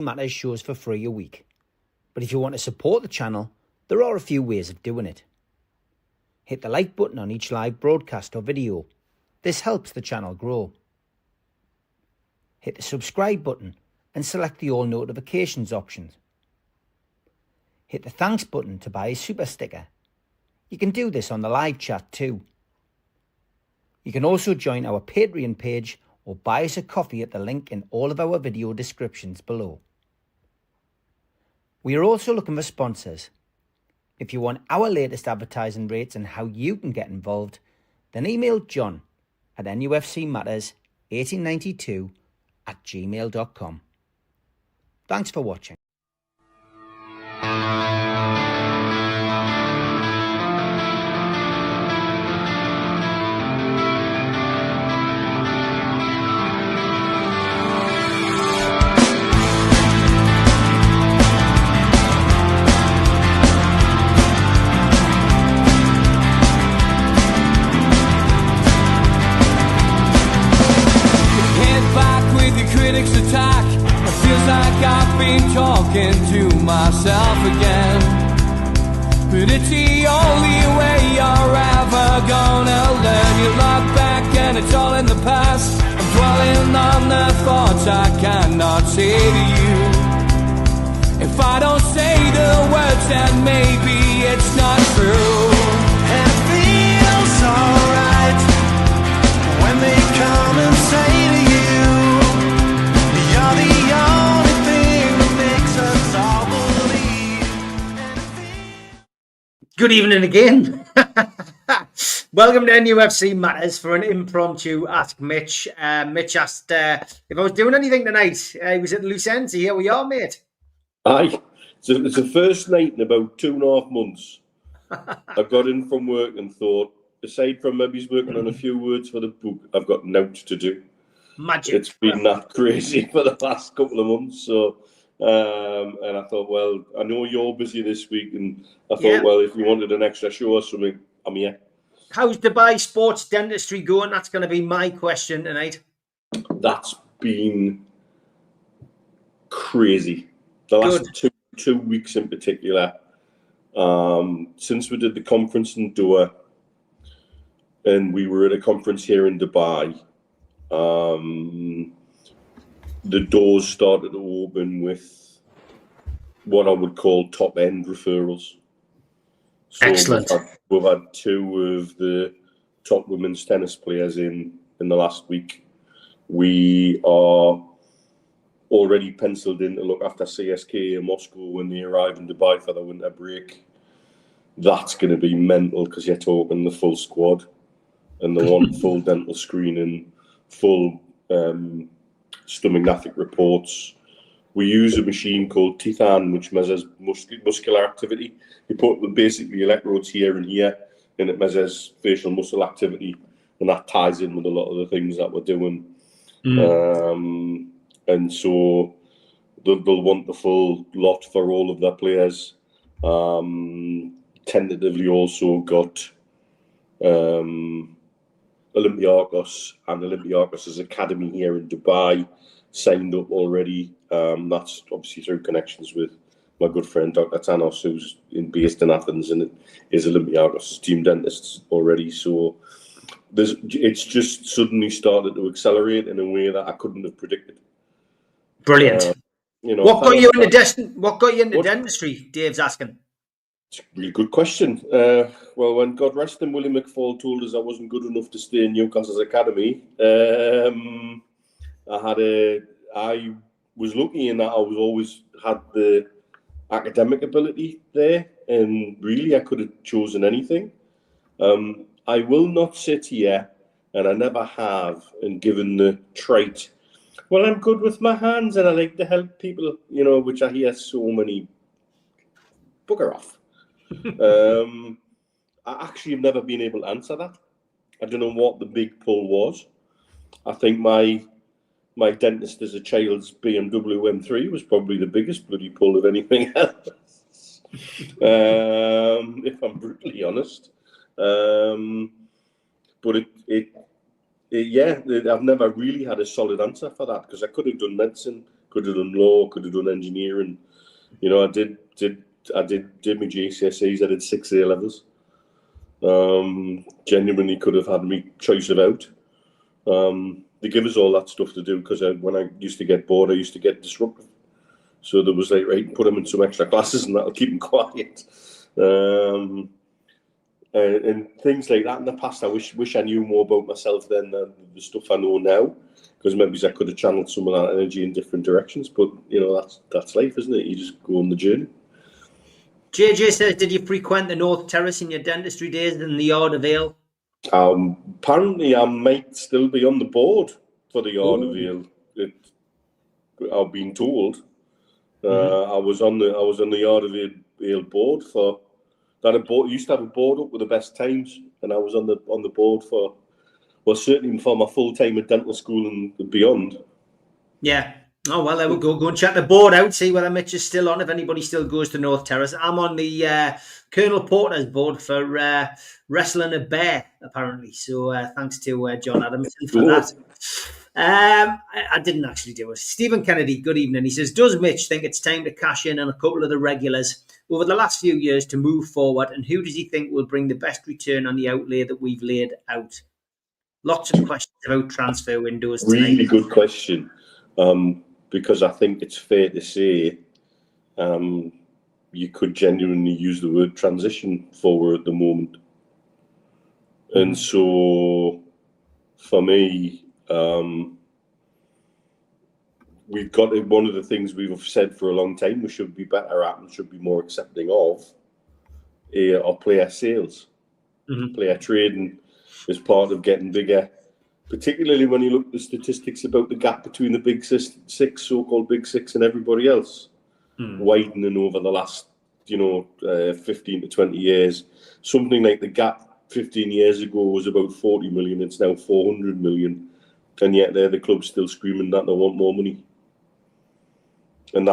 Matters shows for free a week. But if you want to support the channel, there are a few ways of doing it. Hit the like button on each live broadcast or video. This helps the channel grow. Hit the subscribe button and select the all notifications option. Hit the thanks button to buy a super sticker. You can do this on the live chat too. You can also join our Patreon page or buy us a coffee at the link in all of our video descriptions below. We are also looking for sponsors. If you want our latest advertising rates and how you can get involved, then email John at nufcmatters1892@gmail.com. Thanks for watching. Attack. It feels like I've been talking to myself again, but it's the only way you're ever gonna learn. You look back and it's all in the past. I'm dwelling on the thoughts I cannot say to you. If I don't say the words, then maybe it's not true. And it feels alright when they come and say to you, you're the only thing that makes us all believe. Good evening again. Welcome to NUFC Matters for an impromptu Ask Mitch. Mitch asked if I was doing anything tonight. He was at the loose end, so here we are, mate. Aye. So it's the first night in about 2.5 months. I got in from work and thought, aside from maybe he's working on a few words for the book, I've got nought to do. Magic. It's been that crazy for the past couple of months. So, and I thought, well, I know you're busy this week, and I thought, well, if you wanted an extra show or something, I'm here. How's Dubai sports dentistry going? That's going to be my question tonight. That's been crazy. The last two weeks in particular, since we did the conference in Doha, and we were at a conference here in Dubai. The doors started to open with what I would call top-end referrals. So excellent. We've had two of the top women's tennis players in the last week. We are already penciled in to look after CSK in Moscow when they arrive in Dubai for the winter break. That's going to be mental because you're talking the full squad and the one full dental screening, full stomach reports. We use a machine called Tyne, which measures muscular activity. You put basically electrodes here and here, and it measures facial muscle activity, and that ties in with a lot of the things that we're doing. And so they'll want the full lot for all of their players. Tentatively also got Olympiacos and Olympiacos' academy here in Dubai signed up already. That's obviously through connections with my good friend Dr. Thanos, who's based in Athens and is Olympiacos' team dentist already. So it's just suddenly started to accelerate in a way that I couldn't have predicted. Brilliant. What got you into dentistry? Dave's asking. It's a really good question. Well, when God rest him, Willie McFall told us I wasn't good enough to stay in Newcastle's academy, I was lucky in that I was always had the academic ability there, and really I could have chosen anything. I will not sit here, and I never have, and given the trait, well, I'm good with my hands and I like to help people, which I hear so many. Bugger off. I actually have never been able to answer that. I don't know what the big pull was. I think my dentist as a child's BMW M3 was probably the biggest bloody pull of anything else, if I'm brutally honest. But I've never really had a solid answer for that, because I could have done medicine Could have done law. Could have done engineering. You know, I did my GCSEs. I did 6 A levels. Genuinely could have had me choice of out. They give us all that stuff to do because when I used to get bored, I used to get disruptive. So there was like, right, put them in some extra classes and that'll keep them quiet. And things like that in the past, I wish I knew more about myself than the stuff I know now, because maybe I could have channeled some of that energy in different directions. But you know, that's life, isn't it? You just go on the journey. JJ says, did you frequent the North Terrace in your dentistry days in the Yard of Ale? Apparently, I might still be on the board for the Yard of Ale. I've been told. I was on the Yard of Ale board for that. Used to have a board up with the best times, and I was on the board for, well, certainly for my full time at dental school and beyond. Yeah. Oh, well, there we go. Go and check the board out, see whether Mitch is still on, if anybody still goes to North Terrace. I'm on the Colonel Porter's board for wrestling a bear, apparently. So thanks to John Adamson for that. I didn't actually do it. Stephen Kennedy, good evening. He says, does Mitch think it's time to cash in on a couple of the regulars over the last few years to move forward? And who does he think will bring the best return on the outlay that we've laid out? Lots of questions about transfer windows tonight. Really good question. Because I think it's fair to say you could genuinely use the word transition for at the moment. And so for me, we've got one of the things we've said for a long time we should be better at and should be more accepting of are player sales, player trading as part of getting bigger. Particularly when you look at the statistics about the gap between the big six, so-called big six, and everybody else, widening over the last, 15 to 20 years. Something like the gap 15 years ago was about 40 million. It's now 400 million. And yet they're the clubs still screaming that they want more money. And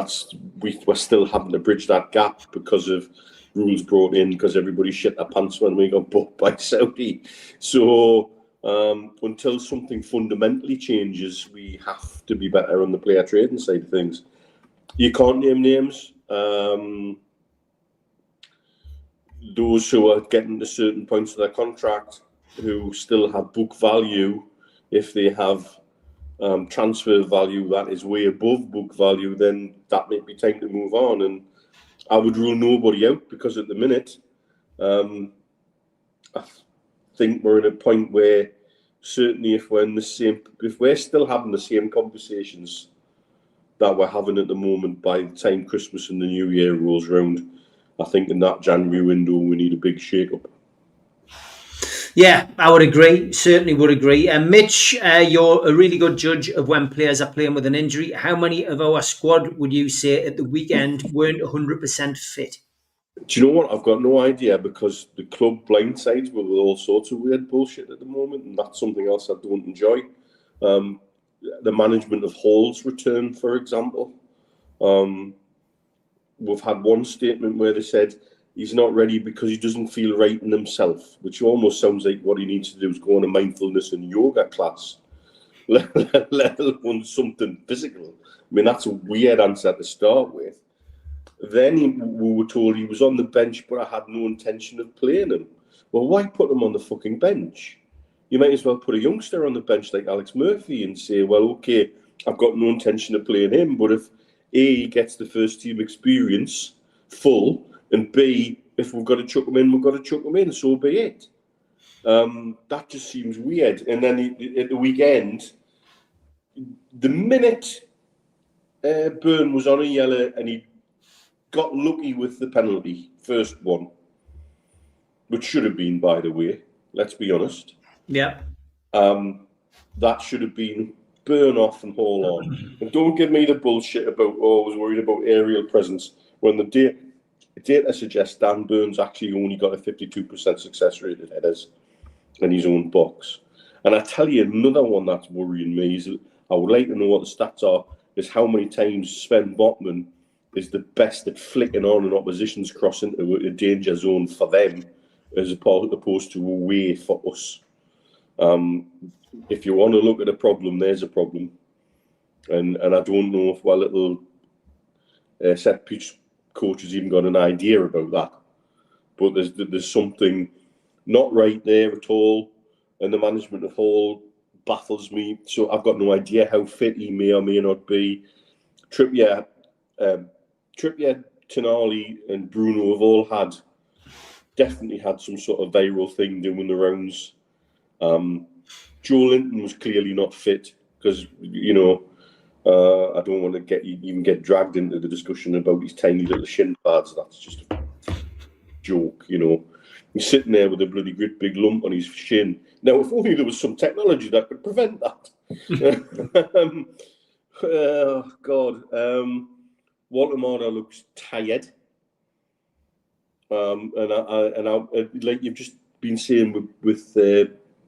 we're still having to bridge that gap because of rules brought in, because everybody shit their pants when we got bought by Saudi. So until something fundamentally changes, we have to be better on the player trading side of things. You can't name names. Those who are getting to certain points of their contract, who still have book value, if they have transfer value that is way above book value, then that may be time to move on. And I would rule nobody out, because at the minute, I think we're at a point where certainly if we're still having the same conversations that we're having at the moment by the time Christmas and the New Year rolls around, I think in that January window we need a big shake-up. Yeah, I would agree. Certainly would agree. And Mitch, you're a really good judge of when players are playing with an injury. How many of our squad would you say at the weekend weren't 100% fit? Do you know what? I've got no idea, because the club blindsides with all sorts of weird bullshit at the moment, and that's something else I don't enjoy. The management of Hall's return, for example. We've had one statement where they said he's not ready because he doesn't feel right in himself, which almost sounds like what he needs to do is go on a mindfulness and yoga class, let alone something physical. I mean, that's a weird answer to start with. Then we were told he was on the bench, but I had no intention of playing him. Well, why put him on the fucking bench? You might as well put a youngster on the bench like Alex Murphy and say, well, okay, I've got no intention of playing him, but if A, he gets the first team experience full, and B, if we've got to chuck him in, we've got to chuck him in, so be it. That just seems weird. And then at the weekend, the minute Byrne was on a yellow and he got lucky with the penalty, first one, which should have been, by the way, let's be honest. Yeah. That should have been Burn off and haul on. And don't give me the bullshit about, I was worried about aerial presence, when the data suggests Dan Burns actually only got a 52% success rate at headers in his own box. And I tell you, another one that's worrying me is, I would like to know what the stats are, is how many times Sven Botman is the best at flicking on an opposition's cross into a danger zone for them, as opposed to away for us. If you want to look at a problem, there's a problem. And I don't know if our little set piece coach has even got an idea about that. But there's something not right there at all, and the management of Hall baffles me. So I've got no idea how fit he may or may not be. Trippier, Tonali, and Bruno have all definitely had some sort of viral thing doing the rounds. Joe Linton was clearly not fit because, I don't want to even get dragged into the discussion about his tiny little shin pads. That's just a joke, He's sitting there with a bloody great big lump on his shin. Now, if only there was some technology that could prevent that. Oh, God. Walter Marder looks tired. And I, like you've just been saying with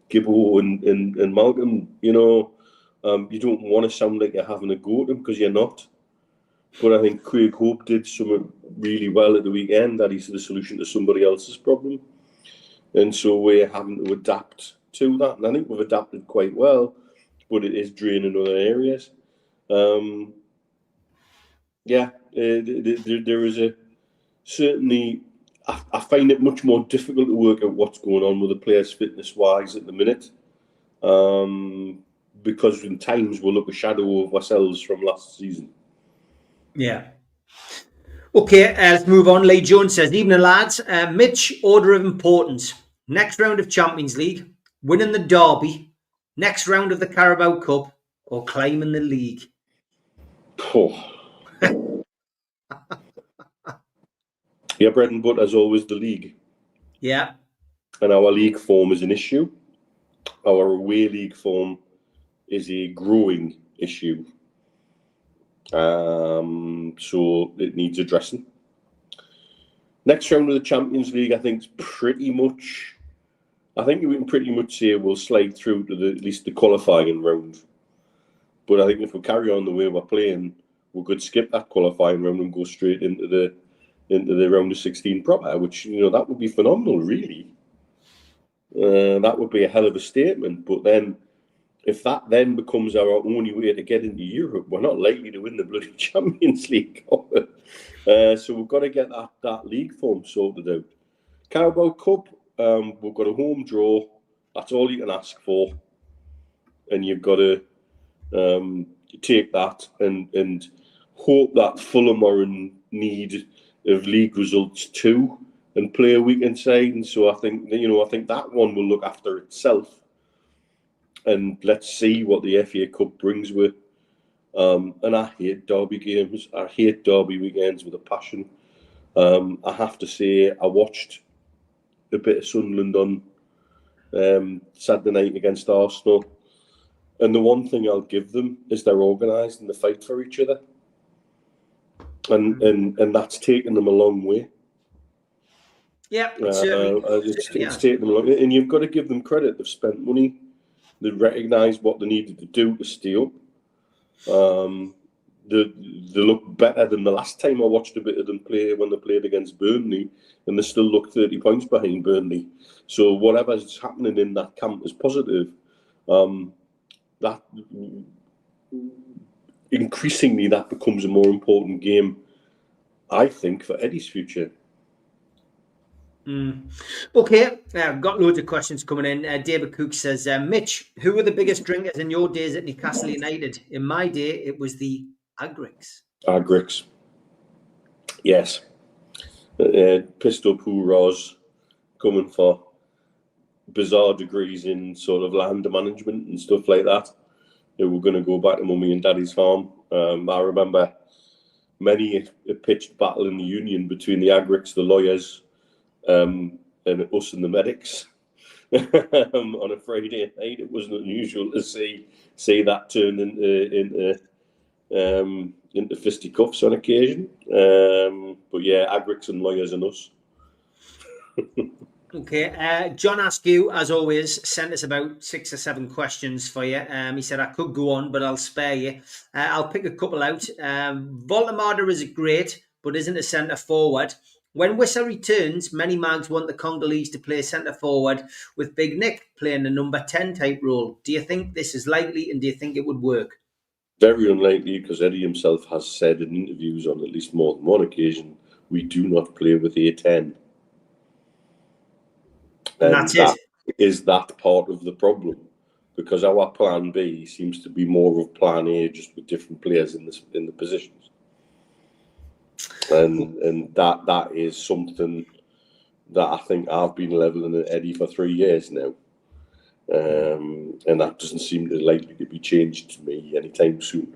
Gibbo and Malcolm, you don't want to sound like you're having a go at them because you're not. But I think Craig Hope did something really well at the weekend, that he's the solution to somebody else's problem. And so we're having to adapt to that. And I think we've adapted quite well, but it is draining other areas. There is certainly, I find it much more difficult to work out what's going on with the players fitness-wise at the minute. Because in times we'll look a shadow of ourselves from last season. Yeah. Okay, let's move on. Lee Jones says, evening lads. Mitch, order of importance. Next round of Champions League, winning the derby, next round of the Carabao Cup, or climbing the league? Yeah, bread and butter is always the league. Yeah. And our league form is an issue. Our away league form is a growing issue. So it needs addressing. Next round of the Champions League, I think we can pretty much say we'll slide through to at least the qualifying round. But I think if we carry on the way we're playing, we could skip that qualifying round and go straight into the round of 16 proper, which, that would be phenomenal, really. That would be a hell of a statement. But then, if that then becomes our only way to get into Europe, we're not likely to win the bloody Champions League. So we've got to get that league form sorted out. Carabao Cup, we've got a home draw. That's all you can ask for. And you've got to take that and hope that Fulham are in need of league results too and play a weekend side. And so I think that one will look after itself. And let's see what the FA Cup brings with. And I hate derby games. I hate derby weekends with a passion. I have to say, I watched a bit of Sunderland on Saturday night against Arsenal. And the one thing I'll give them is they're organised and they fight for each other. And that's taken them a long way. Yeah, it's taken them a long way. And you've got to give them credit. They've spent money. They recognised what they needed to do to stay up. They look better than the last time I watched a bit of them play when they played against Burnley, and they still look 30 points behind Burnley. So whatever's happening in that camp is positive. That increasingly that becomes a more important game, I think, for Eddie's future. Okay, I've got loads of questions coming in. David Cook says, Mitch, who were the biggest drinkers in your days at Newcastle United? In my day, it was the Agrics. Agrics. Yes. Pissed up hoorahs coming for bizarre degrees in sort of land management and stuff like that. They were going to go back to mummy and daddy's farm. I remember many a pitched battle in the union between the Agrics, the lawyers, and us and the medics on a Friday night. It wasn't unusual to see that turn into fisticuffs on occasion. But yeah, Agrics and lawyers and us. Okay, John Askew, as always, sent us about 6 or 7 questions for you. He said, I could go on, but I'll spare you. I'll pick a couple out. Voltemada is great, but isn't a centre forward. When Wissa returns, many mags want the Congolese to play centre forward with Big Nick playing the number 10 type role. Do you think this is likely and do you think it would work? Very unlikely, because Eddie himself has said in interviews on at least more than one occasion, we do not play with A10. And that's it. Is that part of the problem? Because our plan B seems to be more of plan A, just with different players in the positions. And that is something that I think I've been levelling at Eddie for 3 years now. And that doesn't seem likely to be changed to me anytime soon.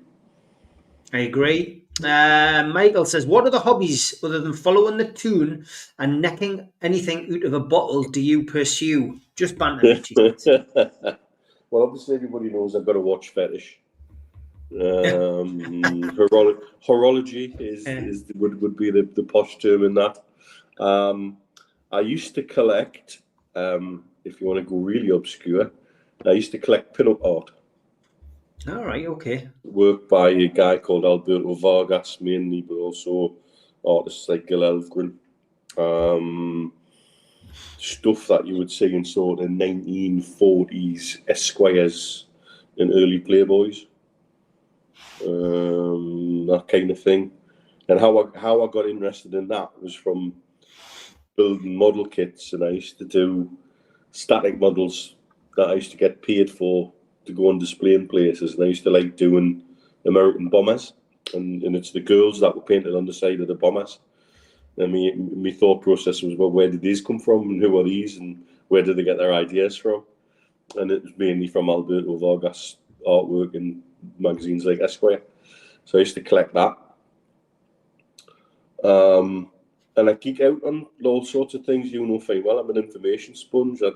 I agree. Michael says, what other hobbies other than following the tune and necking anything out of a bottle do you pursue? Just banter. Well, obviously everybody knows I've got a watch fetish. Horology would be the posh term in that. I used to collect, if you want to go really obscure, I used to collect pin-up art. All right, okay. Work by a guy called Alberto Vargas mainly, but also artists like Gil Elfgren. Stuff that you would see in sort of 1940s Esquires and early Playboys. That kind of thing. And how I got interested in that was from building model kits, and I used to do static models that I used to get paid for to go on display in places, and I used to like doing American bombers, and it's the girls that were painted on the side of the bombers. And my thought process was, well, where did these come from, and who are these, and where did they get their ideas from? And it was mainly from Alberto Vargas artwork in magazines like Esquire. So I used to collect that. And I geek out on all sorts of things, you know fine well. I'm an information sponge. I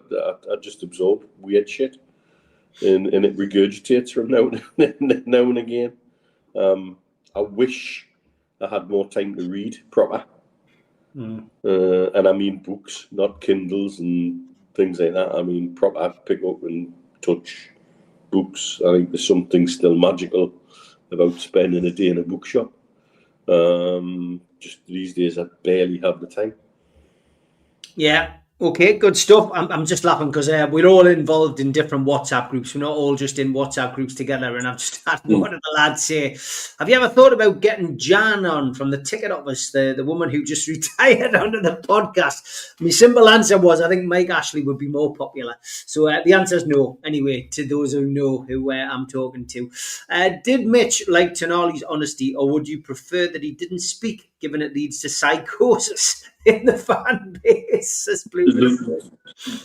just absorb weird shit. And it regurgitates from now and again. I wish I had more time to read proper. And I mean books, not Kindles and things like that. I mean proper pick up and touch books. I think there's something still magical about spending a day in a bookshop. Just these days I barely have the time. Yeah. Okay, good stuff. I'm just laughing because we're all involved in different WhatsApp groups. We're not all just in WhatsApp groups together. And I've just had one of the lads say, have you ever thought about getting Jan on from the ticket office, the woman who just retired onto the podcast? My simple answer was, I think Mike Ashley would be more popular. So the answer is no, anyway, to those who know who I'm talking to. Did Mitch like Tonali's honesty, or would you prefer that he didn't speak, given it leads to psychosis in the fan base?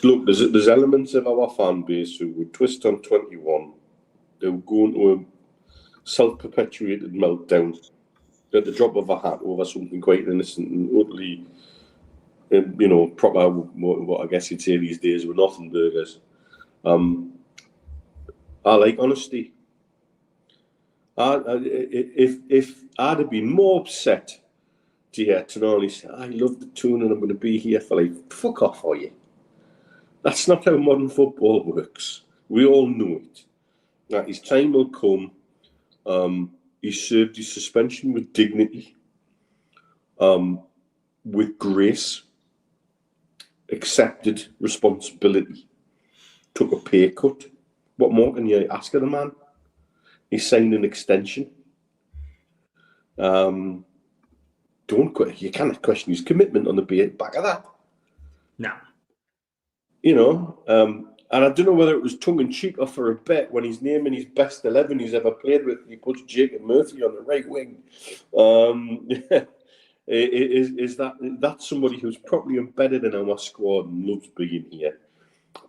Look, there's elements of our fan base who would twist on 21. They'll go into a self-perpetuated meltdown at the drop of a hat over something quite innocent and utterly, proper, what I guess you'd say these days were nothing burgers. I like honesty. If I'd have been more upset to hear Tonali say, I love the tune and I'm going to be here for fuck off, are you? That's not how modern football works. We all know it. That his time will come. He served his suspension with dignity, with grace, accepted responsibility, took a pay cut. What more can you ask of the man? He signed an extension. You cannot question his commitment on the back of that. No. And I don't know whether it was tongue-in-cheek or for a bet when he's naming his best 11 he's ever played with, he puts Jacob Murphy on the right wing. Is that's somebody who's probably embedded in our squad and loves being here.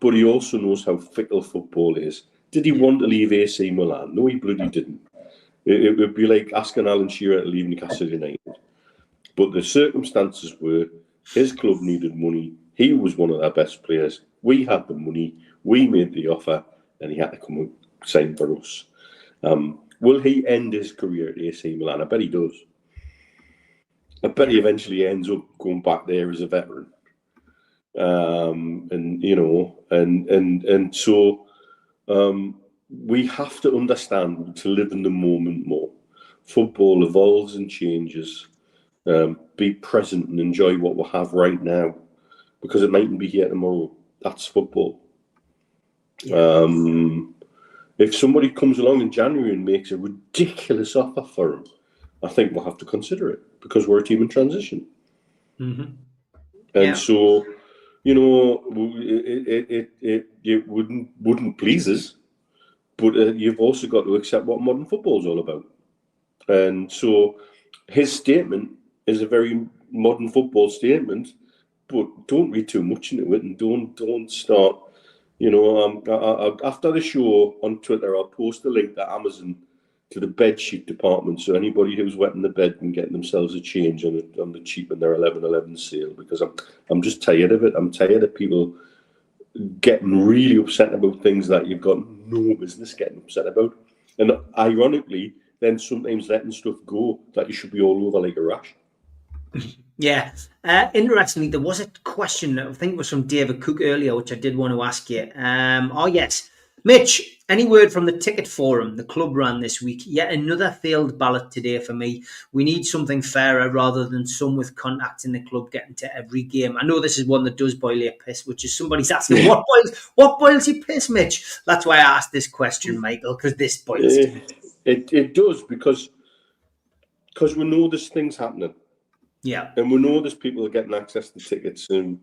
But he also knows how fickle football is. Did he want to leave AC Milan? No, he bloody didn't. It would be like asking Alan Shearer to leave Newcastle United. But the circumstances were his club needed money. He was one of their best players. We had the money. We made the offer, and he had to come and sign for us. Will he end his career at AC Milan? I bet he does. I bet he eventually ends up going back there as a veteran. So we have to understand to live in the moment more. Football evolves and changes. Be present and enjoy what we have right now, because it mightn't be here tomorrow. That's football. Yeah. If somebody comes along in January and makes a ridiculous offer for him, I think we'll have to consider it because we're a team in transition. Mm-hmm. And so, you know, it wouldn't please us, but you've also got to accept what modern football is all about. And so his statement is a very modern football statement, but don't read too much into it and don't start, you know, after the show on Twitter, I'll post a link to Amazon to the bed sheet department, so anybody who's wetting the bed can get themselves a change on the cheap in their 11/11 sale, because I'm just tired of it. I'm tired of people getting really upset about things that you've got no business getting upset about, and ironically, then sometimes letting stuff go that you should be all over like a rash. Yeah. Interestingly, there was a question, I think it was from David Cook earlier, which I did want to ask you. Oh, yes. Mitch, any word from the ticket forum? The club ran this week. Yet another failed ballot today for me. We need something fairer rather than some with contacts in the club getting to every game. I know this is one that does boil your piss, which is somebody's asking, what boils your piss, Mitch? That's why I asked this question, Michael, because this boils it does, because we know there's things happening. Yeah. And we know there's people getting access to tickets, and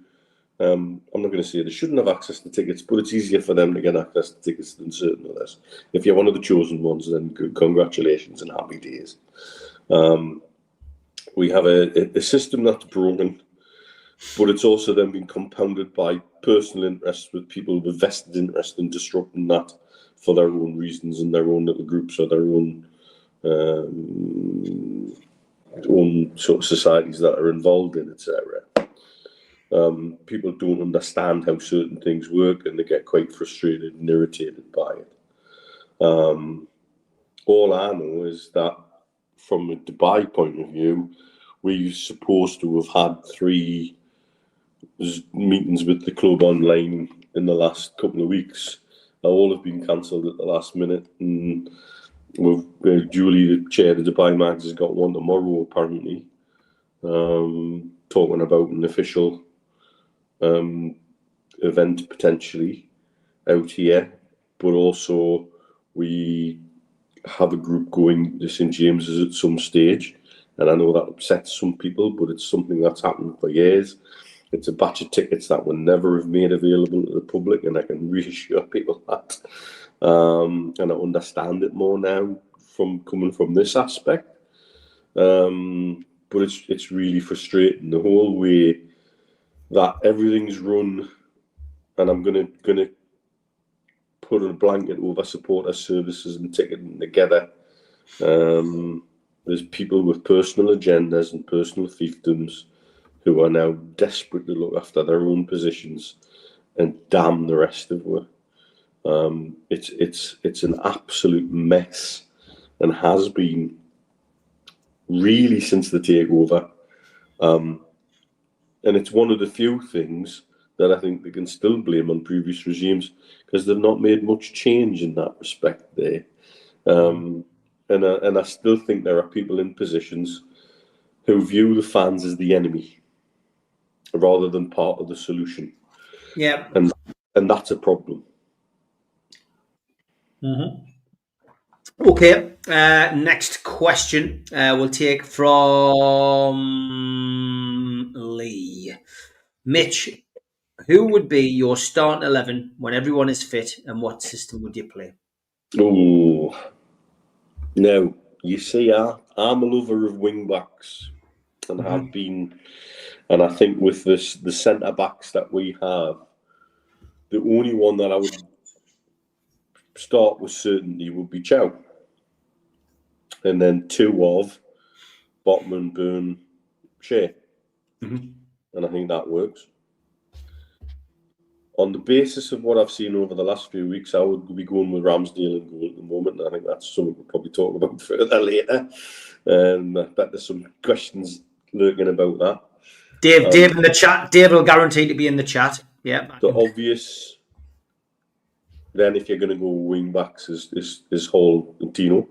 I'm not going to say they shouldn't have access to tickets, but it's easier for them to get access to tickets than certain others. If you're one of the chosen ones, then congratulations and happy days. We have a system that's broken, but it's also then been compounded by personal interests with people with vested interest in disrupting that for their own reasons and their own little groups or their own sort of societies that are involved in, etc. People don't understand how certain things work, and they get quite frustrated and irritated by it. All I know is that from a Dubai point of view, we're supposed to have had 3 meetings with the club online in the last couple of weeks. All have been cancelled at the last minute, and Julie, the chair of the Dubai Mags, has got one tomorrow apparently, talking about an official event potentially out here, but also we have a group going to St James's at some stage, and I know that upsets some people, but it's something that's happened for years. It's a batch of tickets that were never have made available to the public, and I can reassure people that. And I understand it more now from coming from this aspect. But it's really frustrating, the whole way that everything's run, and I'm gonna put a blanket over supporter services and ticketing together. There's people with personal agendas and personal fiefdoms who are now desperate to look after their own positions, and damn the rest of it. It's an absolute mess, and has been really since the takeover. And it's one of the few things that I think they can still blame on previous regimes, because they've not made much change in that respect there. And I still think there are people in positions who view the fans as the enemy rather than part of the solution. Yeah. And that's a problem. Mm-hmm. Okay. Next question we'll take from Lee. Mitch, who would be your starting 11 when everyone is fit, and what system would you play? Oh, now you see, I'm a lover of wing backs, and have been, and I think with the centre backs that we have, the only one that I would start with certainty would be Chow, and then 2 of Botman, Byrne, Shea, and I think that works. On the basis of what I've seen over the last few weeks, I would be going with Ramsdale in goal at the moment, and I think that's something we'll probably talk about further later. And I bet there's some questions lurking about that. Dave in the chat. Dave will guarantee to be in the chat. Yeah. The obvious, then, if you're going to go wing backs, is Hall and Tino.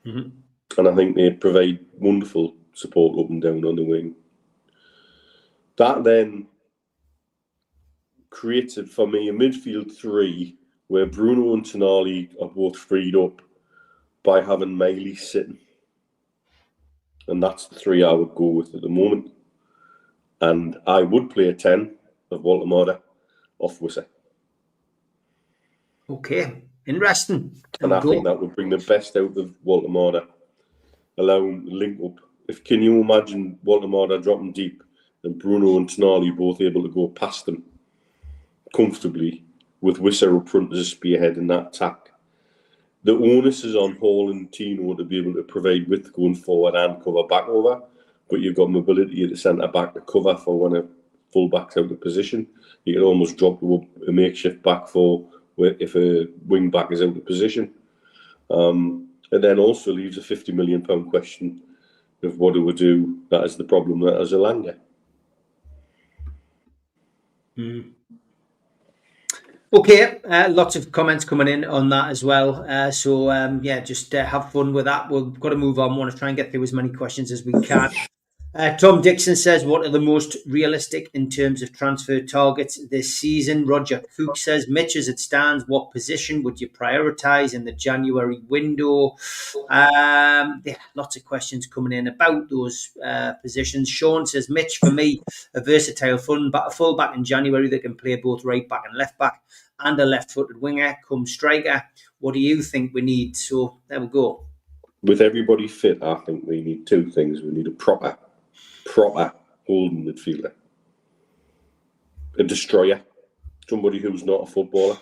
And I think they provide wonderful support up and down on the wing. That then created for me a midfield 3 where Bruno and Tonali are both freed up by having Miley sitting. And that's the 3 I would go with at the moment. And I would play a 10 of Walter off Wisser. Okay, interesting. And I think that would bring the best out of Walter, allow him to link up. Can you imagine Walter dropping deep and Bruno and Tonali both able to go past them comfortably with Wisser up front as a spearhead in that attack? The onus is on Hall and Tino to be able to provide width going forward and cover back over, but you've got mobility at the centre back to cover for when a full back's out of position. You can almost drop a makeshift back for if a wing back is out of position. And then also leaves a £50 million question of what do we do? That is the problem that is Elanga. Okay, lots of comments coming in on that as well. Just have fun with that. We've got to move on. We want to try and get through as many questions as we can. Tom Dixon says, what are the most realistic in terms of transfer targets this season? Roger Cook says, Mitch, as it stands, what position would you prioritise in the January window? Lots of questions coming in about those positions. Sean says, Mitch, for me, a versatile full back in January that can play both right back and left back, and a left-footed winger come striker. What do you think we need? So there we go. With everybody fit, I think we need two things. We need a proper holding midfielder, a destroyer, somebody who's not a footballer,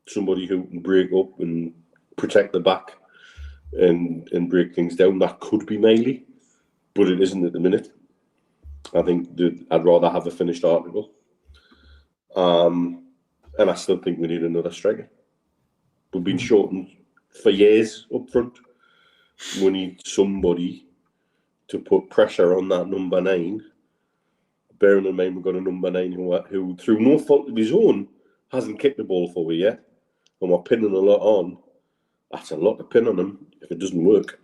somebody who can break up and protect the back and break things down. That could be Miley, but it isn't at the minute. I think I'd rather have a finished article. And I still think we need another striker. We've been shortened for years up front. We need somebody to put pressure on that number 9. Bearing in mind we've got a number 9 who through no fault of his own, hasn't kicked the ball for you yet. And we're pinning a lot on. That's a lot to pin on him if it doesn't work.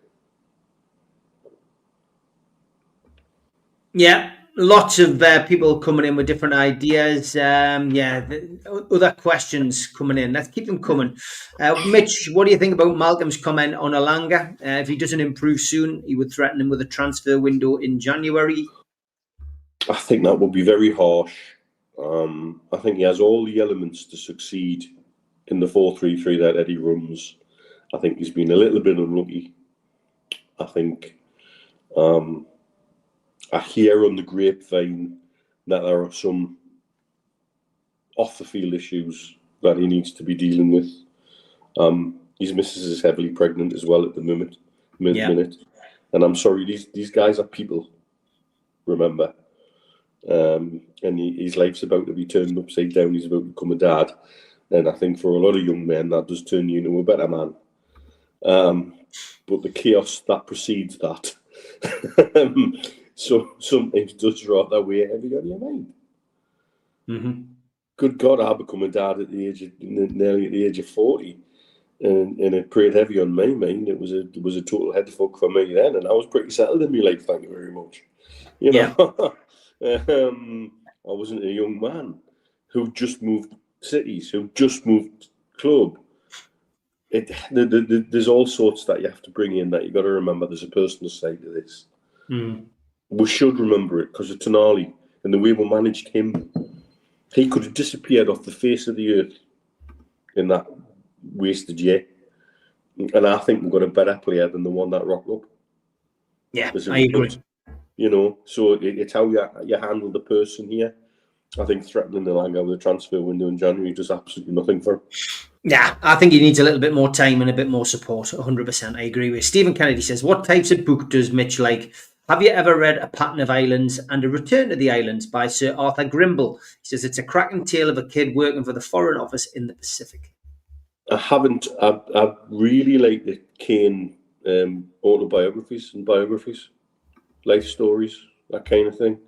Yeah, lots of people coming in with different ideas. Other questions coming in. Let's keep them coming. Mitch, what do you think about Malcolm's comment on Elanga? If he doesn't improve soon, he would threaten him with a transfer window in January. I think that would be very harsh. I think he has all the elements to succeed in the 4-3-3 that Eddie runs. I think he's been a little bit unlucky. I think I hear on the grapevine that there are some off-the-field issues that he needs to be dealing with. His missus is heavily pregnant as well at the minute. And I'm sorry, these guys are people, remember. And his life's about to be turned upside down. He's about to become a dad. And I think for a lot of young men, that does turn you into a better man. But the chaos that precedes that sometimes does rather weigh heavy on your mind. Mm-hmm. Good God, I become a dad at nearly at the age of 40. And it preyed heavy on my mind. It was a total head fuck for me then, and I was pretty settled in my life, thank you very much. You know, I wasn't a young man who just moved cities, who just moved club. There's all sorts that you have to bring in that you got to remember. There's a personal side to this. We should remember it because of Tonali and the way we managed him. He could have disappeared off the face of the earth in that wasted year. And I think we've got a better player than the one that rocked up. Yeah, I agree. You know, so it's how you handle the person here. I think threatening Elanga with a transfer window in January does absolutely nothing for him. Yeah, I think he needs a little bit more time and a bit more support. 100%, I agree with. Stephen Kennedy says, what types of book does Mitch like? Have you ever read A Pattern of Islands and A Return to the Islands by Sir Arthur Grimble? He says it's a cracking tale of a kid working for the Foreign Office in the Pacific. I haven't. I really like the Kane autobiographies and biographies, life stories, that kind of thing.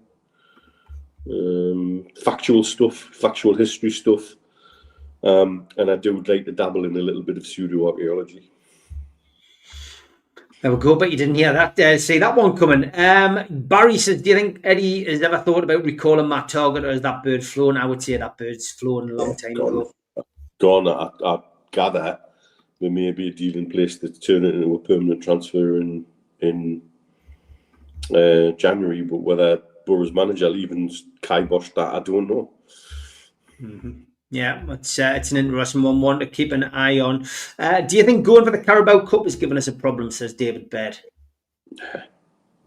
Factual stuff, factual history stuff. And I do like to dabble in a little bit of pseudo-archaeology. There we go, but you didn't hear that. See that one coming. Barry says, do you think Eddie has ever thought about recalling Matt Target, or has that bird flown? I would say that bird's flown a long time ago. gone. I gather there may be a deal in place to turn it into a permanent transfer in January, but whether Borough's manager will even kibosh that, I don't know. Mm-hmm. Yeah, it's an interesting one to keep an eye on. Do you think going for the Carabao Cup has given us a problem, says David Baird?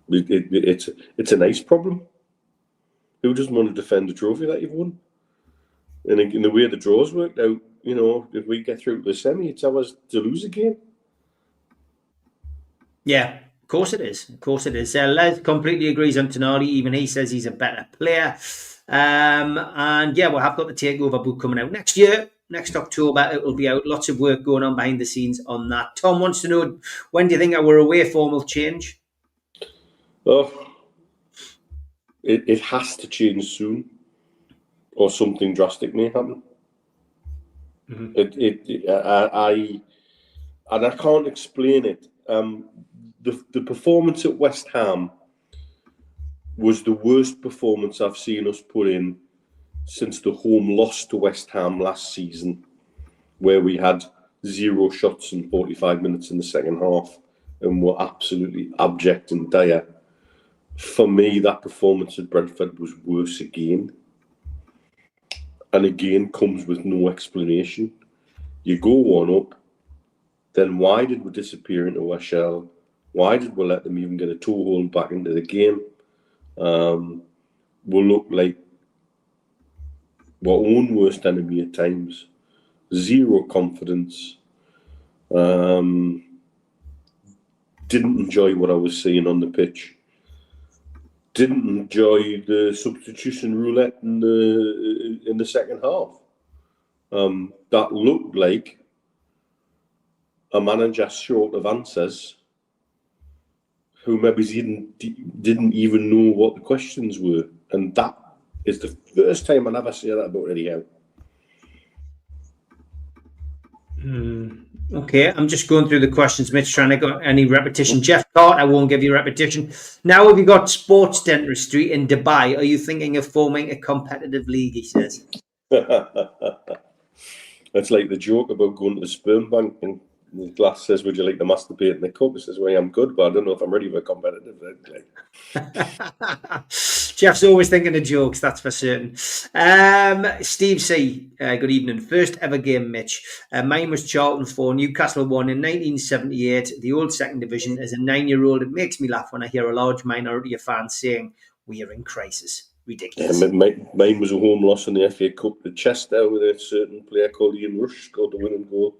It's a nice problem. Who doesn't want to defend the trophy that you've won? And in the way the draws worked out, if we get through to the semi, it's ours to lose again. Yeah, of course it is. Of course it is. Les completely agrees on Tonali. Even he says he's a better player. And yeah, we'll have got the Takeover book coming out next year. Next October, it will be out. Lots of work going on behind the scenes on that. Tom wants to know, when do you think our away form will change? Oh, it has to change soon, or something drastic may happen. Mm-hmm. I can't explain it. The performance at West Ham was the worst performance I've seen us put in since the home loss to West Ham last season, where we had 0 shots in 45 minutes in the second half and were absolutely abject and dire. For me, that performance at Brentford was worse again. And again, comes with no explanation. You go 1 up, then why did we disappear into our shell? Why did we let them even get a toehold back into the game? We'll look like our own worst enemy at times. 0 confidence. Didn't enjoy what I was seeing on the pitch. Didn't enjoy the substitution roulette in the second half. That looked like a manager short of answers, who maybe didn't even know what the questions were, and that is the first time I ever say that about Eddie Howe. Okay, I'm just going through the questions, Mitch, trying to get any repetition. Jeff Cart, I won't give you repetition. Now, have you got sports dentistry in Dubai? Are you thinking of forming a competitive league, he says? It's like the joke about going to the sperm bank and the glass says, would you like to masturbate in the cup? He says, well, I'm good, but I don't know if I'm ready for competitive. Jeff's always thinking of jokes, that's for certain. Steve C, good evening. First ever game, Mitch. Mine was Charlton 4, Newcastle 1 in 1978, the old second division. As a 9-year-old, it makes me laugh when I hear a large minority of fans saying, we are in crisis. Ridiculous. Yeah, mine was a home loss in the FA Cup to Chester with a certain player called Ian Rush scored the winning goal.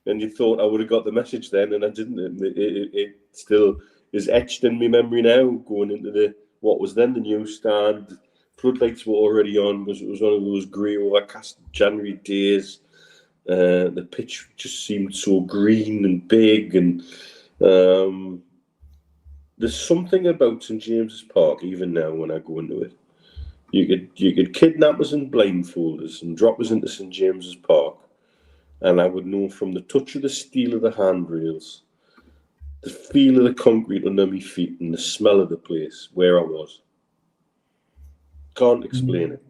And you thought I would have got the message then, and I didn't. It still is etched in my memory now, going into what was then the new stand. Floodlights were already on. It was one of those grey overcast January days. The pitch just seemed so green and big, and there's something about St James's Park even now when I go into it. You could kidnap us and blindfold us and drop us into St James's Park, and I would know from the touch of the steel of the handrails, the feel of the concrete under my feet, and the smell of the place where I was. Can't explain it.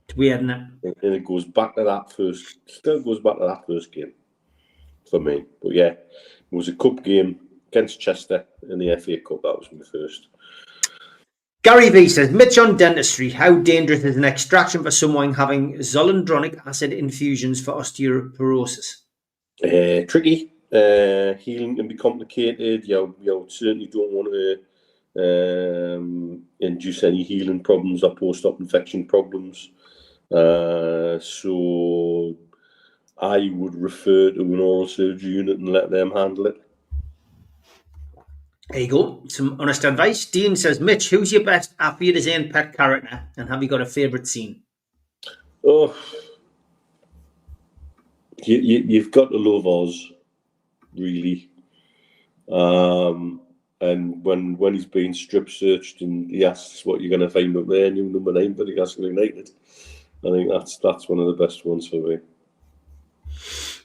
It's weird, isn't it? And it goes back to that first game for me. But yeah, it was a cup game against Chester in the FA Cup. That was my first. Gary V says, Mitch on dentistry. How dangerous is an extraction for someone having zoledronic acid infusions for osteoporosis? Tricky. Healing can be complicated. You certainly don't want to induce any healing problems or post-op infection problems. So I would refer to an oral surgery unit and let them handle it. There you go. Some honest advice. Dean says, Mitch, who's your best Happy Design pet character, and have you got a favourite scene? Oh, you've got to love Oz, really. And when he's being strip searched and he asks what you're going to find up there, new number 9 for Newcastle United, I think that's one of the best ones for me.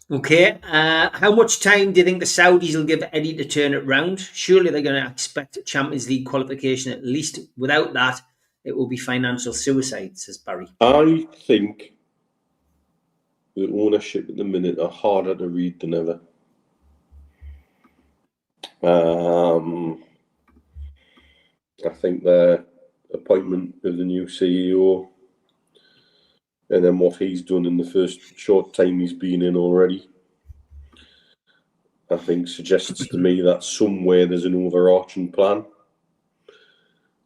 Okay. How much time do you think the Saudis will give Eddie to turn it round? Surely they're going to expect Champions League qualification at least. Without that, it will be financial suicide, says Barry. I think the ownership at the minute are harder to read than ever. I think the appointment of the new CEO and then what he's done in the first short time he's been in already, I think suggests to me that somewhere there's an overarching plan.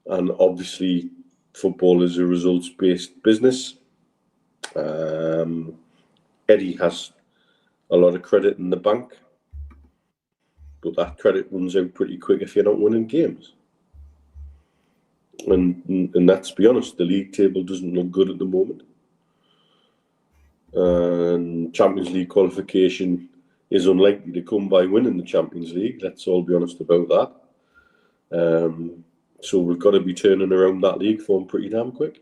And obviously, football is a results-based business. Eddie has a lot of credit in the bank, but that credit runs out pretty quick if you're not winning games. And let's be honest, the league table doesn't look good at the moment. And Champions League qualification is unlikely to come by winning the Champions League. Let's all be honest about that. So we've got to be turning around that league form pretty damn quick.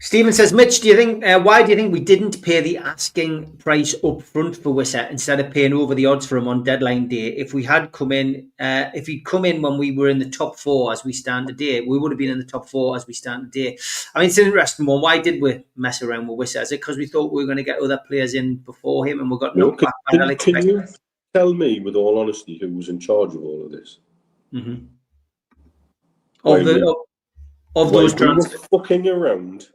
Stephen says, Mitch, why do you think we didn't pay the asking price up front for Wissa instead of paying over the odds for him on deadline day? If he'd come in when we were in the top four as we stand today, we would have been in the top four as we stand today. I mean, it's an interesting one. Why did we mess around with Wissa? Is it because we thought we were going to get other players in before him and we got knocked back by Alex? Can you tell me, with all honesty, who was in charge of all of this? Mm-hmm. Of those transfers, fucking around,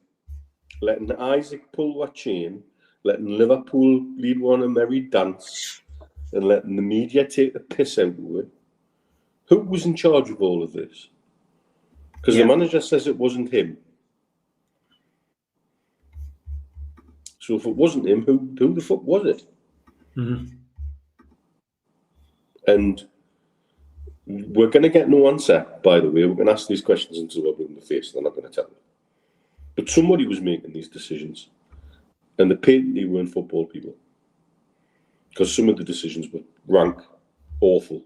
letting Isaac pull that chain, letting Liverpool lead one a merry dance, and letting the media take the piss out of it. Who was in charge of all of this? Because the manager says it wasn't him. So if it wasn't him, who the fuck was it? Mm-hmm. And we're going to get no answer, by the way. We're going to ask these questions until we're blue in the face. They're not going to tell them. But somebody was making these decisions. And they patently weren't football people. Because some of the decisions were rank, awful,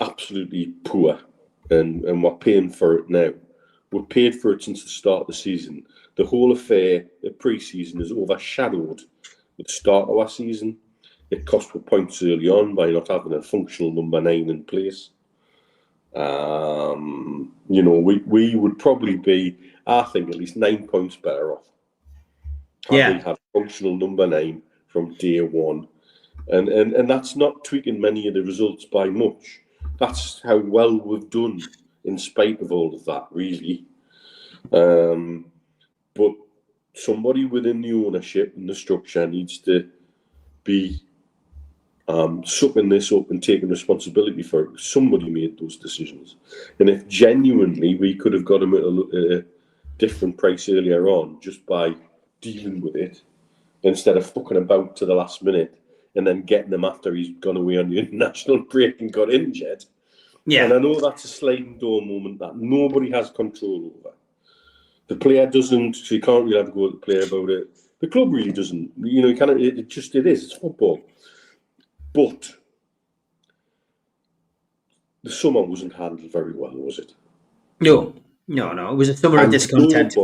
absolutely poor. And we're paying for it now. We've paid for it since the start of the season. The whole affair, the pre-season, has overshadowed the start of our season. It cost us points early on by not having a functional number 9 in place. We would probably be, I think, at least 9 points better off. Had we had functional number 9 from day one. And that's not tweaking many of the results by much. That's how well we've done in spite of all of that, really. But somebody within the ownership and the structure needs to be sucking this up and taking responsibility for it. Somebody made those decisions. And if genuinely we could have got him at a different price earlier on just by dealing with it, instead of fucking about to the last minute and then getting him after he's gone away on the international break and got injured. Yeah. And I know that's a sliding door moment that nobody has control over. The player doesn't, so you can't really have a go at the player about it. The club really doesn't. You kind of, it is, it's football. But the summer wasn't handled very well, was it? No. It was a summer of discontent.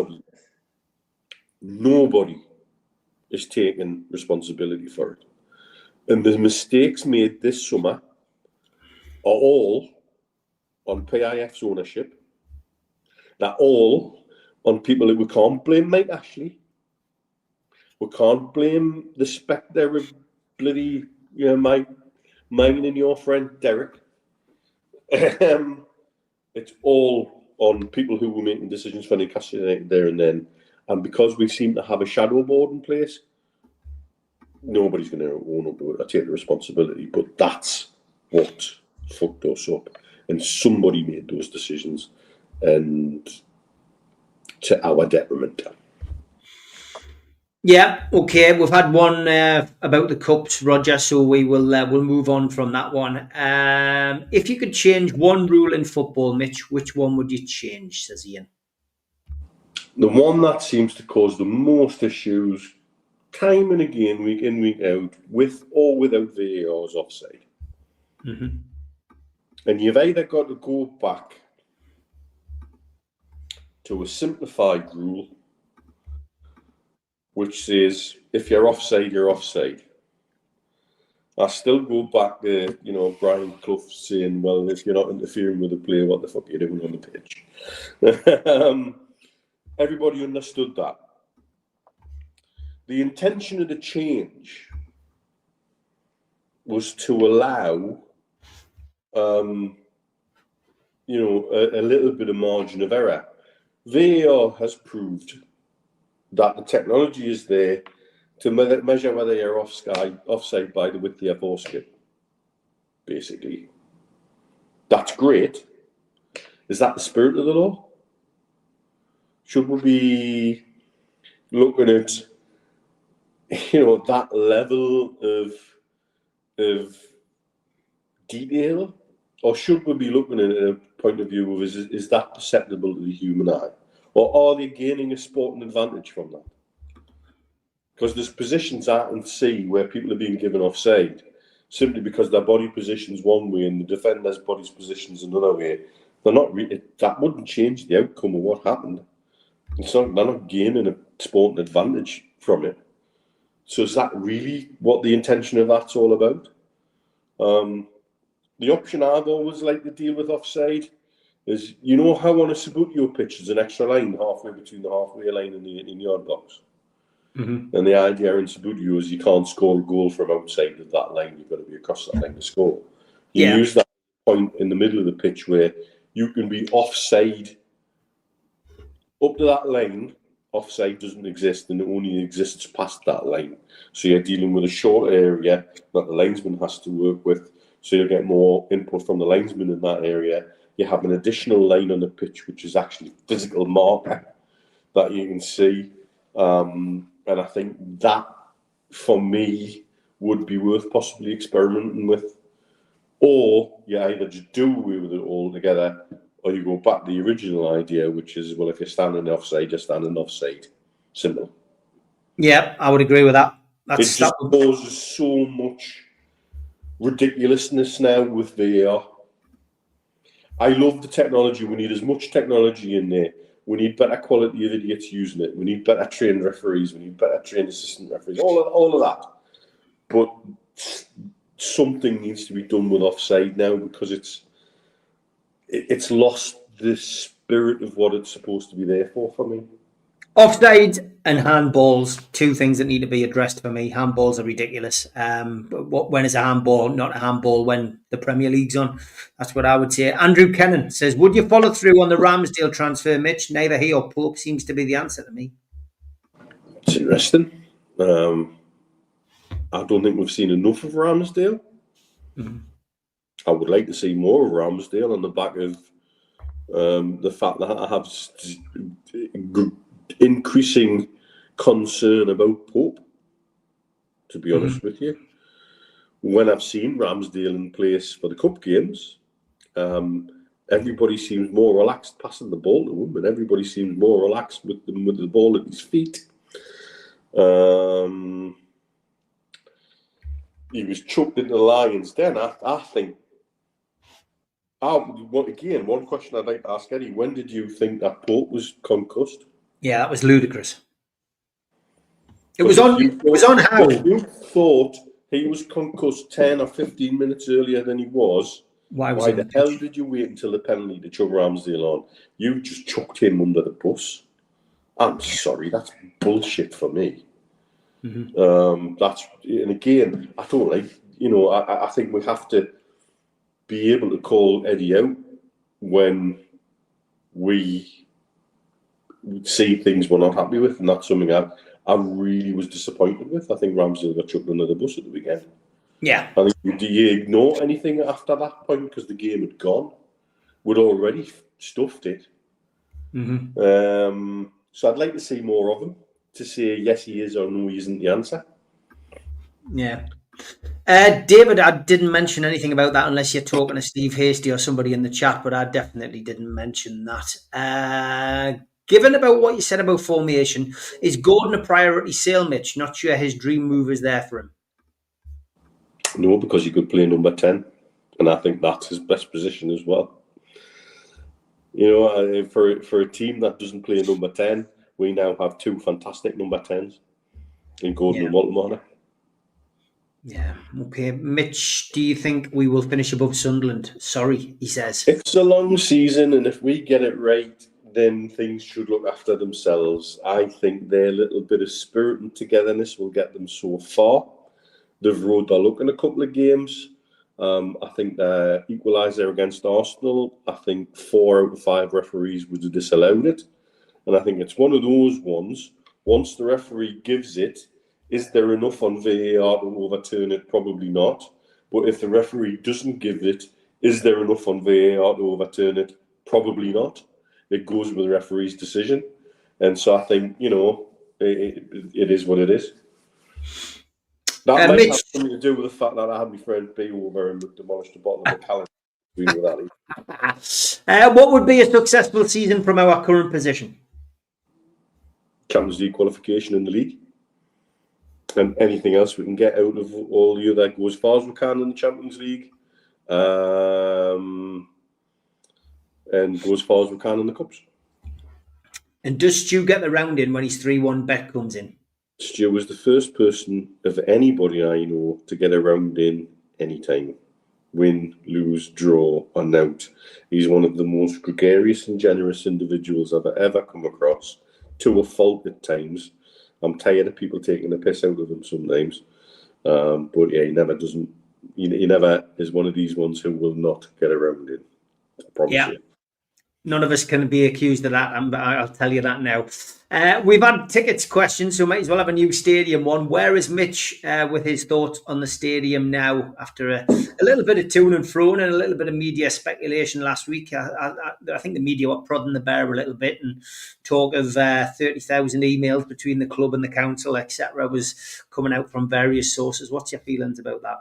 Nobody is taking responsibility for it. And the mistakes made this summer are all on PIF's ownership. They're all on people that we can't blame Mike Ashley. We can't blame the spectre of bloody, mine and your friend Derek. It's all on people who were making decisions for Newcastle United there and then. And because we seem to have a shadow board in place, nobody's going to own up to it or take the responsibility. But that's what fucked us up. And somebody made those decisions, and to our detriment. Yeah, okay. We've had one about the cups, Roger, so we'll move on from that one. If you could change one rule in football, Mitch, which one would you change, says Ian? The one that seems to cause the most issues, time and again, week in, week out, with or without VAR, is offside. Mm-hmm. And you've either got to go back to a simplified rule, which says if you're offside, you're offside. I still go back to, Brian Clough saying, well, if you're not interfering with the player, what the fuck are you doing on the pitch? Everybody understood that. the intention of the change was to allow, a little bit of margin of error. VAR has proved that the technology is there to measure whether you're offside by the width of your foreskin, basically. That's great. Is that the spirit of the law? Should we be looking at, that level of detail? Or should we be looking at a point of view of is that perceptible to the human eye? Or are they gaining a sporting advantage from that? Because there's positions I can see where people are being given offside simply because their body position's one way and the defender's body position's another way. They're not that wouldn't change the outcome of what happened. They're not gaining a sporting advantage from it. So is that really what the intention of that's all about? The option I've always liked to deal with offside is, how on a Subbuteo pitch there's an extra line halfway between the halfway line and the 18-yard box. Mm-hmm. And the idea in Subbuteo is you can't score a goal from outside of that line. You've got to be across that line to score. You use that point in the middle of the pitch where you can be offside up to that line. Offside doesn't exist and it only exists past that line. So you're dealing with a short area that the linesman has to work with. So you'll get more input from the linesman in that area. You have an additional line on the pitch, which is actually a physical marker that you can see. And I think that, for me, would be worth possibly experimenting with. Or you either just do away with it altogether, or you go back to the original idea, which is, well, if you're standing offside, you're standing offside. Simple. Yeah, I would agree with that. It just causes so much ridiculousness now with VAR. I love the technology. We need as much technology in there. We need better quality of idiots using it. We need better trained referees. We need better trained assistant referees. All of that. But something needs to be done with offside now because it's lost the spirit of what it's supposed to be there for me. Offside and handballs, two things that need to be addressed for me. Handballs are ridiculous. When is a handball not a handball when the Premier League's on? That's what I would say. Andrew Kennan says, would you follow through on the Ramsdale transfer, Mitch? Neither he or Pope seems to be the answer to me. It's interesting. I don't think we've seen enough of Ramsdale. Mm-hmm. I would like to see more of Ramsdale on the back of the fact that I have increasing concern about Pope, to be honest with you. When I've seen Ramsdale in place for the cup games, everybody seems more relaxed passing the ball to him, and everybody seems more relaxed with the ball at his feet. He was chucked into the Lions Den. I think. One question I'd like to ask Eddie: when did you think that Pope was concussed? Yeah, that was ludicrous. It was on how? If you thought he was concussed 10 or 15 minutes earlier than he was, why the hell did you wait until the penalty to chuck Ramsdale on? You just chucked him under the bus. I'm sorry, that's bullshit for me. Mm-hmm. And again, I don't like, I think we have to be able to call Eddie out when we see things we're not happy with, and that's something I really was disappointed with. I think Ramsdale got chucked under the bus at the weekend. Yeah. I think, do you ignore anything after that point because the game had gone? We'd already stuffed it. Mm-hmm. So I'd like to see more of him to say yes he is or no he isn't the answer. Yeah. David, I didn't mention anything about that unless you're talking to Steve Hasty or somebody in the chat, but I definitely didn't mention that. Given about what you said about formation, is Gordon a priority sale, Mitch? Not sure his dream move is there for him. No, because he could play number 10, and I think that's his best position as well. For a team that doesn't play number 10, we now have two fantastic number 10s in Gordon and Walter. Yeah, okay. Mitch, do you think we will finish above Sunderland? Sorry, he says. It's a long season, and if we get it right, then things should look after themselves. I think their little bit of spirit and togetherness will get them so far. They've rode their luck in a couple of games. I think the equaliser against Arsenal, I think 4 out of 5 referees would have disallowed it. And I think it's one of those ones, once the referee gives it, is there enough on VAR to overturn it? Probably not. But if the referee doesn't give it, is there enough on VAR to overturn it? Probably not. It goes with the referee's decision. And so I think, it is what it is. That might have something to do with the fact that I had my friend B over and demolished the bottle of Macallan. What would be a successful season from our current position? Champions League qualification in the league. And anything else we can get out of all the other, go as far as we can in the Champions League. And go as far as we can in the Cups. And does Stu get the round in when his 3-1 bet comes in? Stu was the first person of anybody I know to get a round in any time. Win, lose, draw, or out. He's one of the most gregarious and generous individuals I've ever come across, to a fault at times. I'm tired of people taking the piss out of him sometimes. But yeah, he never doesn't. He never is one of these ones who will not get a round in. I promise you. None of us can be accused of that, I'll tell you that now. We've had tickets questions, so might as well have a new stadium one. Where is Mitch with his thoughts on the stadium now after a little bit of to and fro and a little bit of media speculation last week? I think the media were prodding the bear a little bit, and talk of 30,000 emails between the club and the council, etc., was coming out from various sources. What's your feelings about that?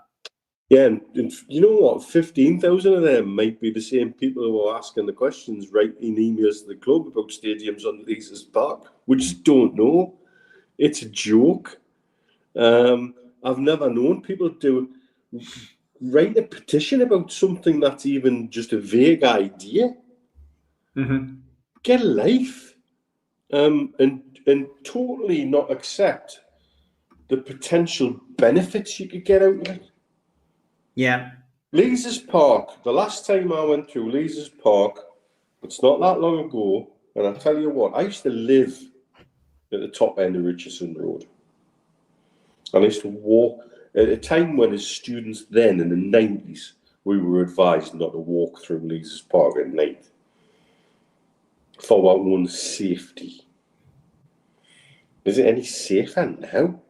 Yeah, and you know what? 15,000 of them might be the same people who are asking the questions, writing emails to the club about stadiums on Leazes Park. We just don't know. It's a joke. I've never known people to write a petition about something that's even just a vague idea. Mm-hmm. Get a life, and totally not accept the potential benefits you could get out of it. Yeah. Leazes Park, the last time I went through Leazes Park, it's not that long ago, and I tell you what, I used to live at the top end of Richardson Road. And I used to walk, at a time when as students then, in the 90s, we were advised not to walk through Leazes Park at night for our own safety. Is it any safer now?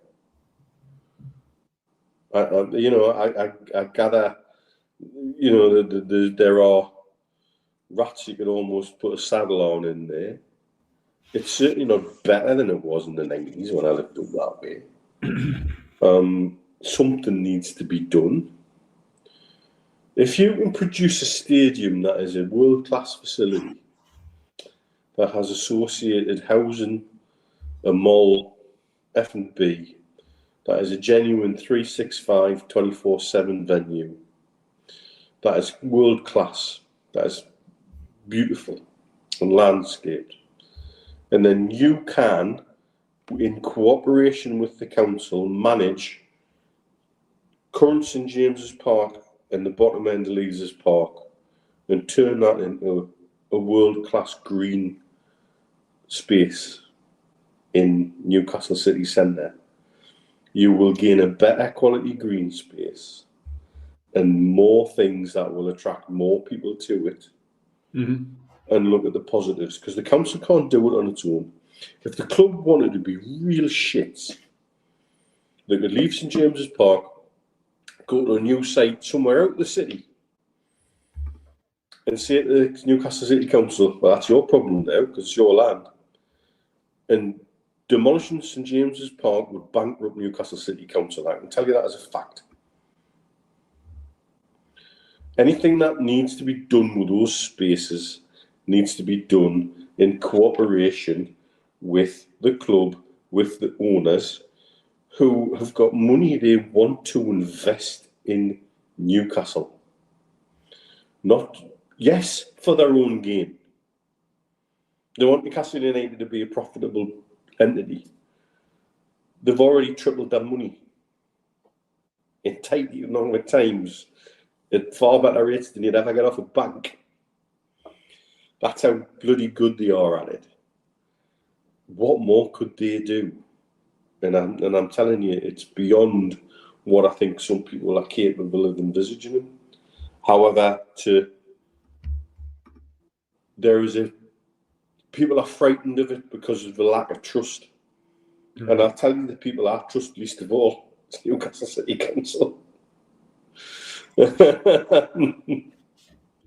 I gather, there are rats you could almost put a saddle on in there. It's certainly not better than it was in the 90s when I lived up that way. Something needs to be done. If you can produce a stadium that is a world-class facility, that has associated housing, a mall, F&B, that is a genuine 365, 24/7 venue. That is world class. That is beautiful and landscaped. And then you can, in cooperation with the council, manage current St James's Park and the bottom end of Leazes Park and turn that into a world class green space in Newcastle city centre. You will gain a better quality green space and more things that will attract more people to it. Mm-hmm. And look at the positives, because the council can't do it on its own. If the club wanted to be real shits, they could leave St James's Park, go to a new site somewhere out of the city, and say to the Newcastle City Council, well, that's your problem now, because it's your land. And demolishing St James's Park would bankrupt Newcastle City Council. I can tell you that as a fact. Anything that needs to be done with those spaces needs to be done in cooperation with the club, with the owners, who have got money they want to invest in Newcastle. Yes, for their own gain. They want Newcastle United to be a profitable entity. They've already tripled their money in tight economic times at far better rates than you'd ever get off a bank. That's how bloody good they are at it. What more could they do? And I'm telling you, it's beyond what I think some people are capable of envisaging. However, people are frightened of it because of the lack of trust. Mm. And I'll tell you the people I trust least of all, it's Newcastle City Council.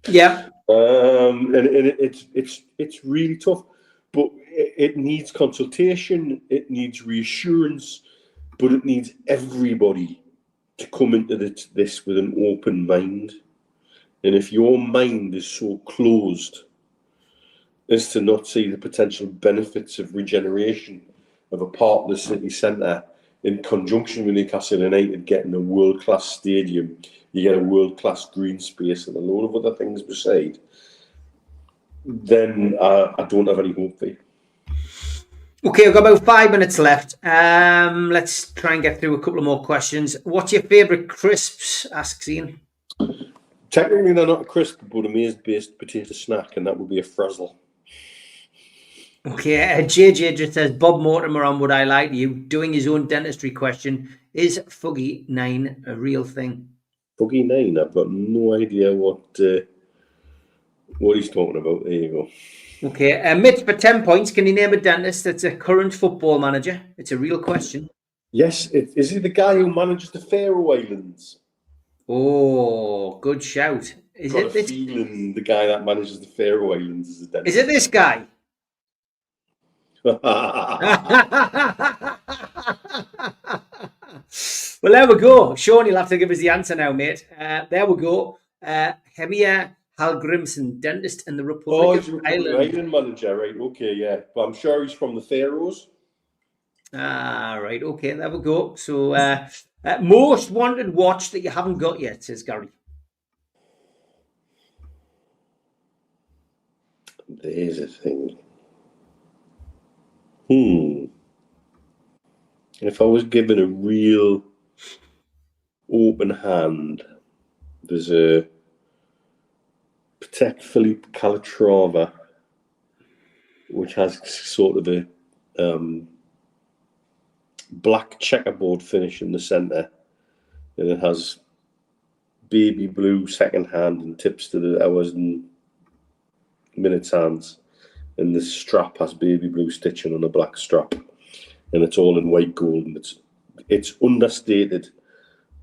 Yeah. And it's really tough, but it needs consultation, it needs reassurance, but it needs everybody to come into this with an open mind. And if your mind is so closed as to not see the potential benefits of regeneration of a part of the city centre in conjunction with Newcastle United getting a world-class stadium, you get a world-class green space and a load of other things beside, then I don't have any hope for you. Okay, we've got about 5 minutes left. Let's try and get through a couple of more questions. What's your favourite crisps? Asks Ian. Technically, they're not a crisp, but a maize-based potato snack, and that would be a frazzle. Okay, JJ just says, Bob Mortimer on Would I Lie to You, doing his own dentistry question. Is Fuggy 9 a real thing? Fuggy 9? I've got no idea what he's talking about. There you go. Okay, Mitch, for 10 points, can you name a dentist that's a current football manager? It's a real question. Yes, is he the guy who manages the Faroe Islands? Oh, good shout. I've got a feeling the guy that manages the Faroe Islands is a dentist. Is it this guy? Well, there we go. Sean, you'll have to give us the answer now, mate. There we go. Hemia Hallgrimsson, dentist in the Republic of Ireland. Island manager, right? Okay, yeah. But I'm sure he's from the Faroes. Ah, right. Okay, there we go. So, most wanted watch that you haven't got yet, says Gary. There's a thing. If I was given a real open hand, there's a Patek Philippe Calatrava, which has sort of a black checkerboard finish in the centre, and it has baby blue second hand and tips to the hours and minutes hands, and the strap has baby blue stitching on a black strap, and it's all in white gold, and it's understated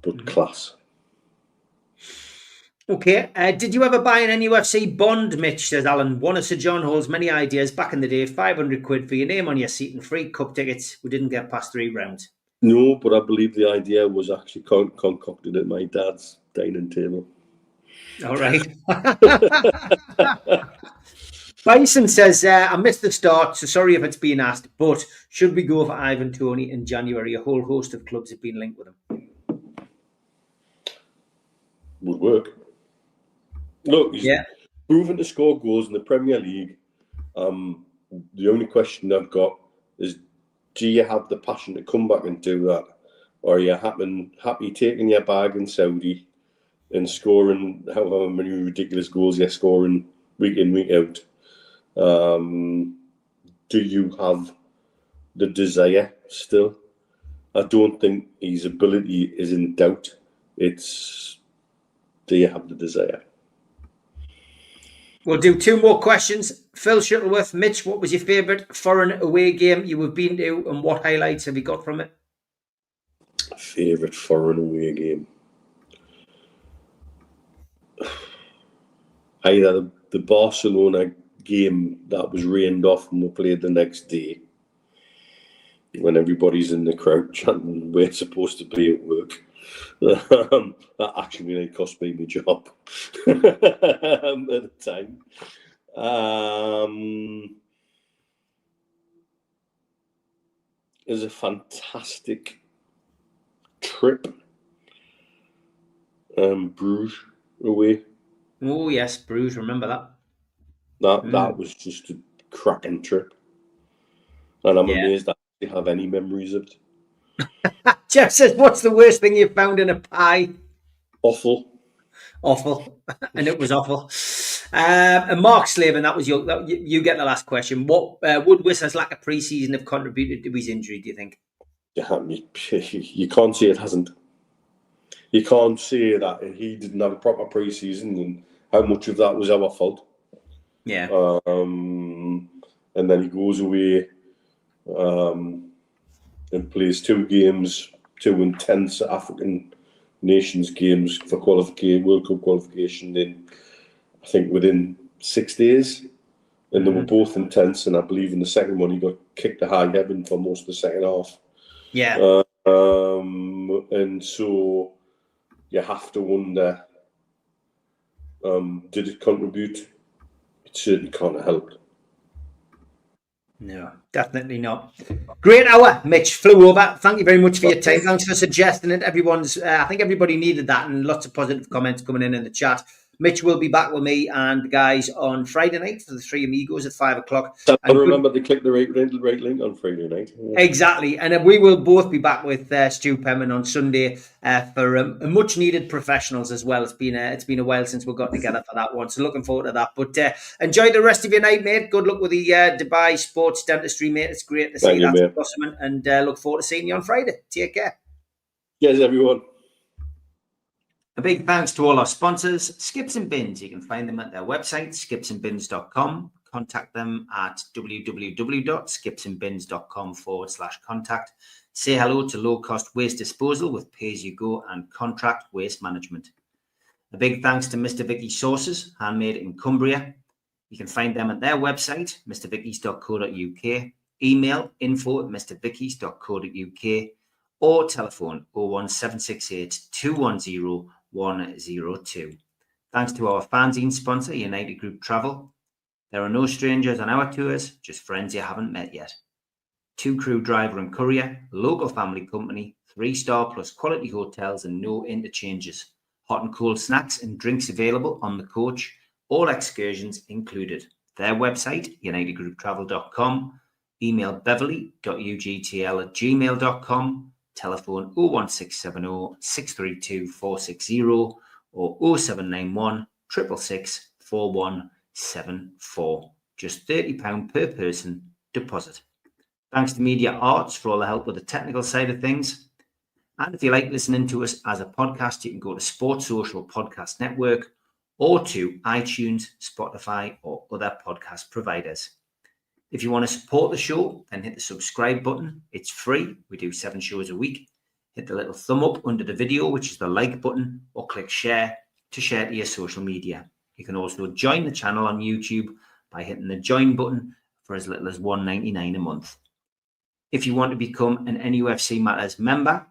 but class. Okay, did you ever buy an NUFC bond, Mitch, says Alan? One of Sir John Hall's many ideas back in the day, 500 quid for your name on your seat and free cup tickets. We didn't get past 3 rounds. No, but I believe the idea was actually concocted at my dad's dining table. All right. Bison says, I missed the start, so sorry if it's been asked, but should we go for Ivan Toney in January? A whole host of clubs have been linked with him. Would work. Look, he's proven to score goals in the Premier League. The only question I've got is, do you have the passion to come back and do that? Or are you happy taking your bag in Saudi and scoring however many ridiculous goals you're scoring week in, week out? Do you have the desire still? I don't think his ability is in doubt. It's, do you have the desire? We'll do 2 more questions. Phil Shuttleworth, Mitch, what was your favourite foreign away game you have been to, and what highlights have you got from it? Favourite foreign away game? Either the Barcelona game that was rained off and we played the next day, when everybody's in the crowd chanting, we're supposed to be at work. That actually really cost me my job at the time. It was a fantastic trip. Bruges away. Oh yes, Bruges, remember that. That was just a cracking trip. And I'm amazed that I have any memories of it. Jeff says, what's the worst thing you've found in a pie? Awful. Awful. And it was awful. And Mark Slavin, that was you get the last question. What would Whistler's lack of pre-season have contributed to his injury, do you think? You can't say it hasn't. You can't say that he didn't have a proper pre-season and how much of that was our fault. Yeah. And then he goes away and plays 2 games, 2 intense African nations games for World Cup qualification I think within 6 days. And they were both intense, and I believe in the second one he got kicked to high heaven for most of the second half. Yeah. And so you have to wonder, did it contribute? It certainly can't have helped. No, definitely not. Great hour, Mitch. Flew over. Thank you very much for your time. Thanks for suggesting it. I think everybody needed that, and lots of positive comments coming in the chat. Mitch will be back with me and the guys on Friday night for the Three Amigos at 5 o'clock. I remember to click the right link on Friday night. Yeah. Exactly. And we will both be back with Stu Penman on Sunday for a much needed professionals as well. It's been a while since we got together for that one. So looking forward to that. But enjoy the rest of your night, mate. Good luck with the Dubai Sports Dentistry, mate. It's great to see that blossoming, and look forward to seeing you on Friday. Take care. Yes, everyone. A big thanks to all our sponsors, Skips and Bins. You can find them at their website, skipsandbins.com. Contact them at www.skipsandbins.com/contact. Say hello to low-cost waste disposal with pay-as-you-go and contract waste management. A big thanks to Mr. Vicky's Sauces, handmade in Cumbria. You can find them at their website, mrvickies.co.uk. Email info@mrvickies.co.uk or telephone 01768 210 102. Thanks to our fanzine sponsor, United Group Travel. There are no strangers on our tours, just friends you haven't met yet. 2 crew driver and courier, local family company, 3-star plus quality hotels and no interchanges. Hot and cold snacks and drinks available on the coach, all excursions included. Their website, unitedgrouptravel.com. Email beverly.ugtl@gmail.com. Telephone 01670 632 460 or 0791 666 4174. Just £30 per person deposit. Thanks to Media Arts for all the help with the technical side of things. And if you like listening to us as a podcast, you can go to Sports Social Podcast Network or to iTunes, Spotify, or other podcast providers. If you want to support the show, then hit the subscribe button. It's free. We do 7 shows a week. Hit the little thumb up under the video, which is the like button, or click share to share to your social media. You can also join the channel on YouTube by hitting the join button for as little as $1.99 a month. If you want to become an NUFC Matters member,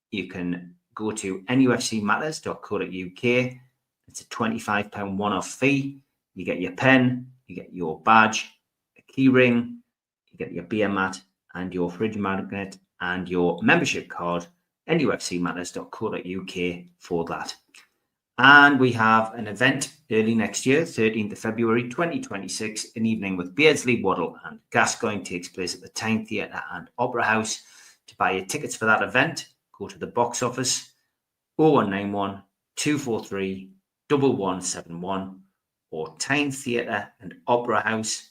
you can go to nufcmatterspodcast.co.uk. It's a £25 one-off fee. You get your pen, you get your badge, a key ring, you get your beer mat and your fridge magnet and your membership card, nufcmatterspodcast.co.uk for that. And we have an event early next year, 13th of February 2026, an evening with Beardsley, Waddle and Gascoigne takes place at the Tyne Theatre and Opera House. To buy your tickets for that event, go to the box office 0191 243 1171 or Tyne Theatre and Opera House.uk.